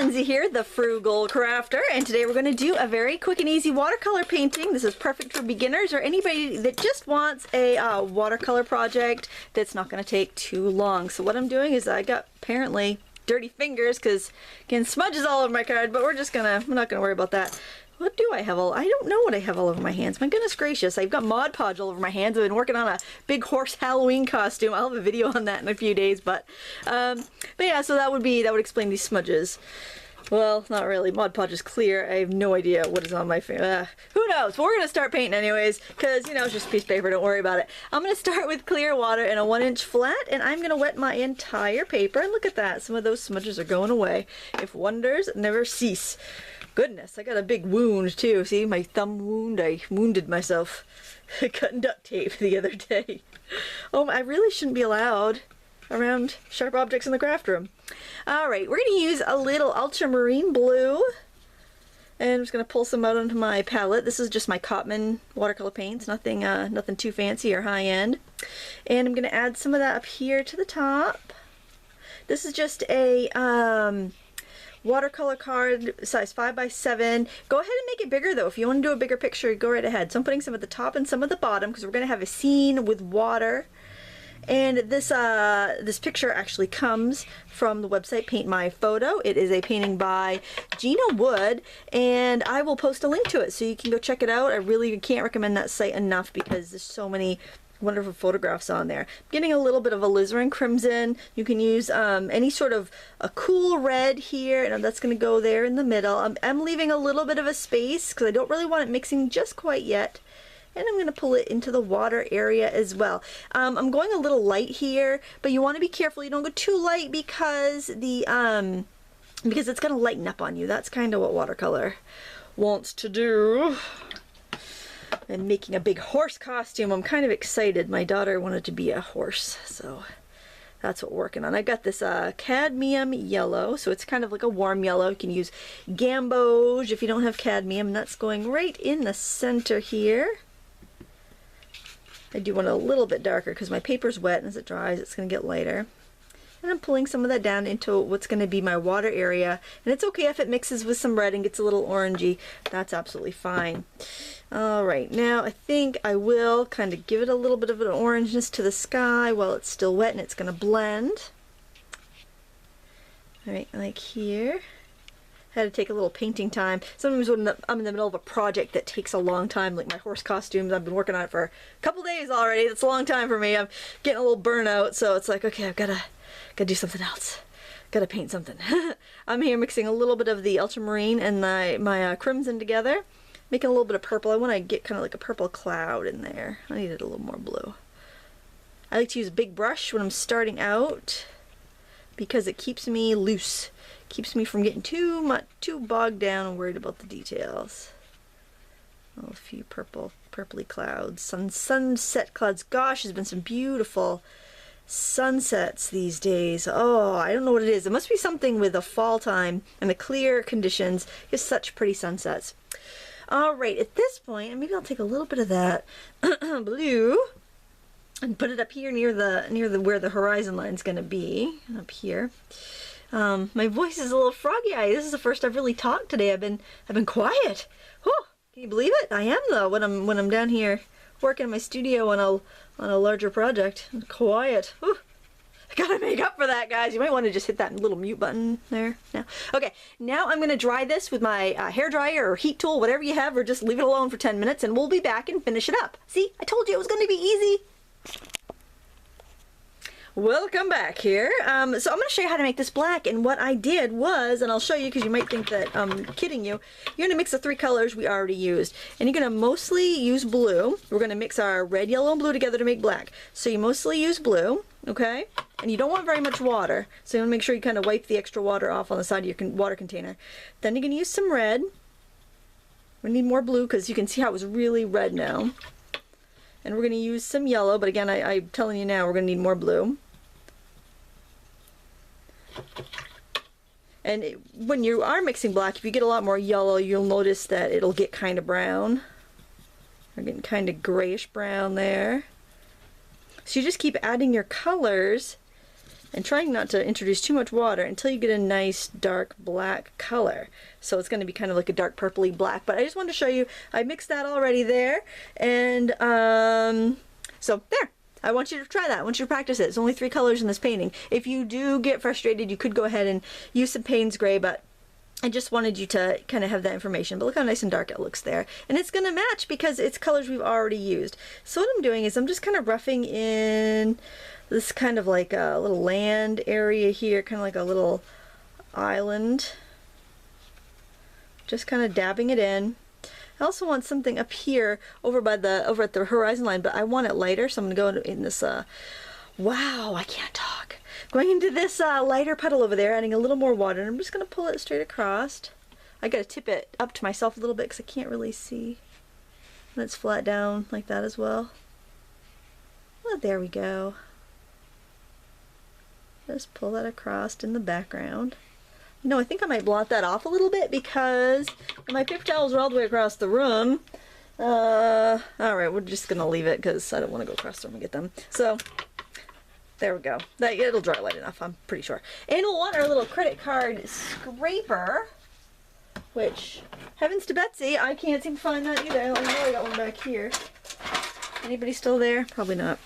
Lindsay here, the Frugal Crafter, and today we're going to do a very quick and easy watercolor painting. This is perfect for beginners or anybody that just wants a watercolor project that's not going to take too long. So what I'm doing is I got apparently dirty fingers because again smudges all over my card, but we're not gonna worry about that. What do I have I don't know what I have all over my hands. My goodness gracious, I've got Mod Podge all over my hands. I've been working on a big horse Halloween costume. I'll have a video on that in a few days, but yeah, so that would explain these smudges. Well, not really. Mod Podge is clear. I have no idea what is on my finger. Who knows? But we're gonna start painting anyways, because you know, it's just a piece of paper, don't worry about it. I'm gonna start with clear water in a 1-inch flat, and I'm gonna wet my entire paper, and look at that. Some of those smudges are going away. If wonders never cease. Goodness, I got a big wound too. See my thumb wound? I wounded myself cutting duct tape the other day. Oh, I really shouldn't be allowed around sharp objects in the craft room. Alright, we're going to use a little Ultramarine Blue. And I'm just going to pull some out onto my palette. This is just my Cadmium watercolor paints. Nothing too fancy or high end. And I'm going to add some of that up here to the top. This is just a watercolor card size 5x7. Go ahead and make it bigger though. If you want to do a bigger picture, go right ahead. So I'm putting some at the top and some at the bottom because we're going to have a scene with water. And this picture actually comes from the website Paint My Photo. It is a painting by Gina Wood, and I will post a link to it so you can go check it out. I really can't recommend that site enough because there's so many wonderful photographs on there. I'm getting a little bit of Alizarin Crimson. You can use any sort of a cool red here, and that's going to go there in the middle. I'm leaving a little bit of a space because I don't really want it mixing just quite yet. And I'm going to pull it into the water area as well. I'm going a little light here, but you want to be careful. You don't go too light because because it's going to lighten up on you. That's kind of what watercolor wants to do. I'm making a big horse costume. I'm kind of excited. My daughter wanted to be a horse, so that's what we're working on. I got this Cadmium Yellow, so it's kind of like a warm yellow. You can use gamboge if you don't have cadmium, and that's going right in the center here. I do want it a little bit darker because my paper's wet, and as it dries it's going to get lighter. And I'm pulling some of that down into what's going to be my water area. And it's okay if it mixes with some red and gets a little orangey. That's absolutely fine. Alright, now I think I will kind of give it a little bit of an orangeness to the sky while it's still wet, and it's going to blend. Alright, like here. Had to take a little painting time. Sometimes when I'm in the middle of a project that takes a long time, like my horse costumes, I've been working on it for a couple days already. That's a long time for me. I'm getting a little burnout, so it's like, okay, I've gotta do something else. Gotta paint something. I'm here mixing a little bit of the ultramarine and my crimson together, making a little bit of purple. I want to get kind of like a purple cloud in there. I needed a little more blue. I like to use a big brush when I'm starting out because it keeps me loose. Keeps me from getting too bogged down and worried about the details. Oh, a few purpley clouds, sunset clouds. Gosh, there's been some beautiful sunsets these days. Oh, I don't know what it is. It must be something with the fall time and the clear conditions. Just such pretty sunsets. All right, at this point, maybe I'll take a little bit of that blue and put it up here near the where the horizon line's going to be, up here. My voice is a little froggy-eyed. This is the first I've really talked today. I've been quiet. Whew, can you believe it? I am though when I'm down here working in my studio on a larger project. I'm quiet. Whew. I gotta make up for that, guys. You might want to just hit that little mute button there. Now, okay. Now I'm gonna dry this with my hair dryer or heat tool, whatever you have, or just leave it alone for 10 minutes, and we'll be back and finish it up. See, I told you it was gonna be easy. Welcome back here. So I'm going to show you how to make this black, and what I did was, and I'll show you because you might think that I'm kidding you, you're going to mix the 3 colors we already used, and you're going to mostly use blue. We're going to mix our red, yellow, and blue together to make black. So you mostly use blue, okay? And you don't want very much water, so you want to make sure you kind of wipe the extra water off on the side of your water container. Then you're going to use some red. We need more blue because you can see how it was really red now. And we're going to use some yellow, but again, I'm telling you now, we're going to need more blue. And when you are mixing black, if you get a lot more yellow, you'll notice that it'll get kind of brown. We're getting kind of grayish brown there. So you just keep adding your colors and trying not to introduce too much water until you get a nice dark black color. So it's going to be kind of like a dark purpley black, but I just wanted to show you, I mixed that already there, and so there. I want you to try that. I want you to practice it. It's only 3 colors in this painting. If you do get frustrated, you could go ahead and use some Payne's Gray, but I just wanted you to kind of have that information. But look how nice and dark it looks there. And it's going to match because it's colors we've already used. So what I'm doing is I'm just kind of roughing in this kind of like a little land area here, kind of like a little island. Just kind of dabbing it in. I also want something up here over at the horizon line, but I want it lighter, so I'm going to go in this, wow, I can't talk. Going into this lighter puddle over there, adding a little more water, and I'm just going to pull it straight across. I got to tip it up to myself a little bit because I can't really see. And it's flat down like that as well. Well, there we go. Just pull that across in the background. You know, I think I might blot that off a little bit because my paper towels are all the way across the room. Alright, we're just going to leave it because I don't want to go across the room and get them. So, there we go. It'll dry light enough, I'm pretty sure. And we'll want our little credit card scraper, which, heavens to Betsy, I can't seem to find that either. I know I got one back here. Anybody still there? Probably not.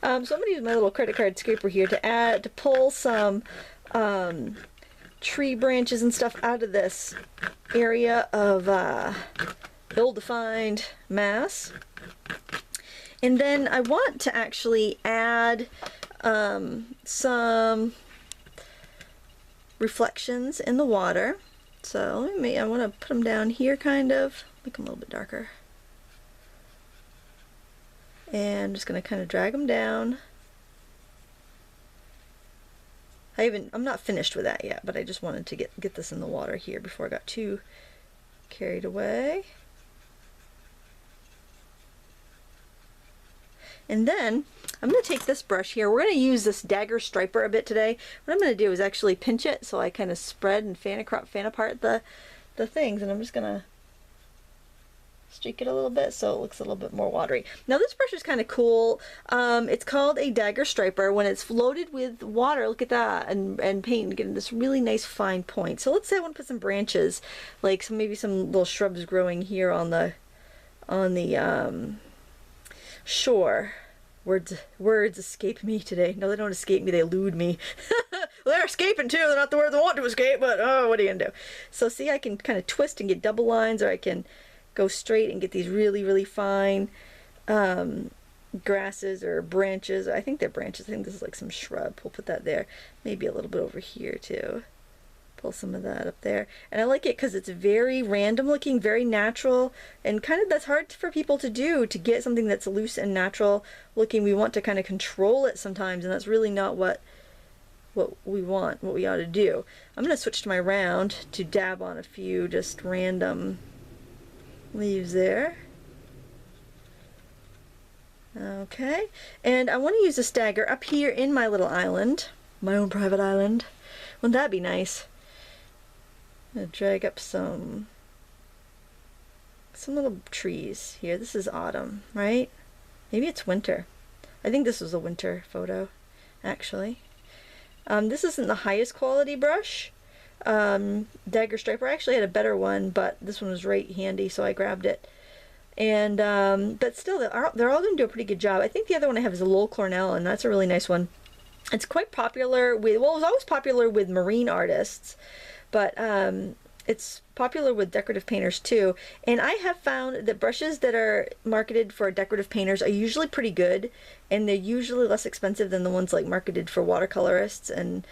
So I'm going to use my little credit card scraper here to pull some tree branches and stuff out of this area of ill-defined mass. And then I want to actually add some reflections in the water. So I want to put them down here, kind of make them a little bit darker. And I'm just going to kind of drag them down. I'm not finished with that yet, but I just wanted to get this in the water here before I got too carried away. And then I'm going to take this brush here. We're going to use this dagger striper a bit today. What I'm going to do is actually pinch it so I kind of spread and fan apart the things, and I'm just going to streak it a little bit so it looks a little bit more watery. Now this brush is kind of cool. It's called a dagger striper. When it's loaded with water, look at that, and paint, and getting this really nice fine point. So let's say I want to put some branches, like maybe some little shrubs growing here on the shore. Words escape me today. No, they don't escape me, they elude me. Well, they're escaping too. They're not the words I want to escape, but oh, what are you gonna do? So see, I can kind of twist and get double lines, or I can go straight and get these really, really fine grasses or branches. I think they're branches. I think this is like some shrub. We'll put that there. Maybe a little bit over here too. Pull some of that up there. And I like it because it's very random looking, very natural, and kind of that's hard for people to do, to get something that's loose and natural looking. We want to kind of control it sometimes, and that's really not what we want, what we ought to do. I'm going to switch to my round to dab on a few just random leaves there. Okay, and I want to use this dagger up here in my little island, my own private island. Wouldn't that be nice? I'm going to drag up some little trees here. This is autumn, right? Maybe it's winter. I think this was a winter photo, actually. This isn't the highest quality brush. Dagger striper. I actually had a better one, but this one was right handy, so I grabbed it. And but still, they're all going to do a pretty good job. I think the other one I have is a Lowell Cornell, and that's a really nice one. It's quite popular with, well, it was always popular with marine artists, but it's popular with decorative painters too. And I have found that brushes that are marketed for decorative painters are usually pretty good, and they're usually less expensive than the ones like marketed for watercolorists, and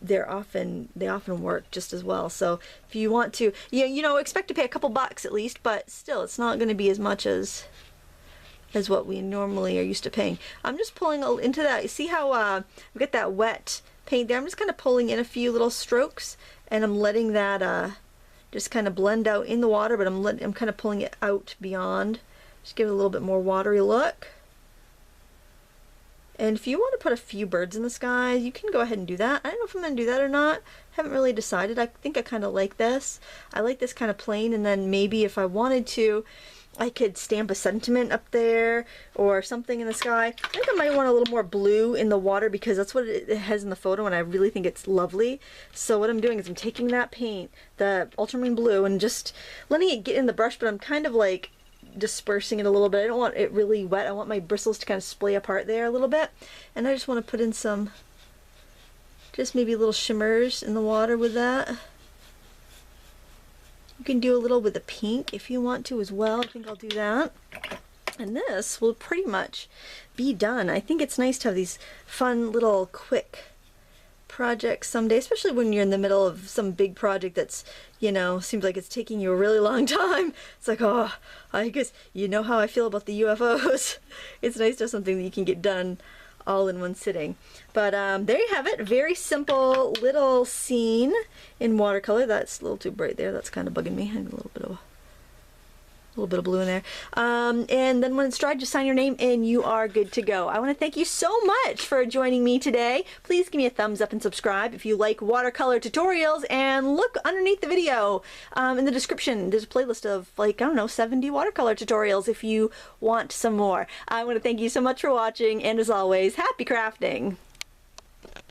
they often work just as well. So if you want to, you know, expect to pay a couple bucks at least, but still, it's not going to be as much as what we normally are used to paying. I'm just pulling into that. See how we get that wet paint there? I'm just kind of pulling in a few little strokes, and I'm letting that just kind of blend out in the water, but I'm kind of pulling it out beyond. Just give it a little bit more watery look. And if you want to put a few birds in the sky, you can go ahead and do that. I don't know if I'm going to do that or not. Haven't really decided. I think I kind of like this. I like this kind of plain, and then maybe if I wanted to, I could stamp a sentiment up there or something in the sky. I think I might want a little more blue in the water because that's what it has in the photo and I really think it's lovely. So what I'm doing is I'm taking that paint, the Ultramarine Blue, and just letting it get in the brush, but I'm kind of like dispersing it a little bit. I don't want it really wet. I want my bristles to kind of splay apart there a little bit. And I just want to put in some, just maybe little shimmers in the water with that. You can do a little with the pink if you want to as well. I think I'll do that. And this will pretty much be done. I think it's nice to have these fun little quick projects someday, especially when you're in the middle of some big project that's, you know, seems like it's taking you a really long time. It's like, oh, I guess you know how I feel about the UFOs. It's nice to have something that you can get done all in one sitting. But there you have it. Very simple little scene in watercolor. That's a little too bright there. That's kind of bugging me. I need a little bit of blue in there. And then when it's dry, just sign your name and you are good to go. I want to thank you so much for joining me today. Please give me a thumbs up and subscribe if you like watercolor tutorials, and look underneath the video in the description. There's a playlist of like, I don't know, 70 watercolor tutorials if you want some more. I want to thank you so much for watching, and as always, happy crafting!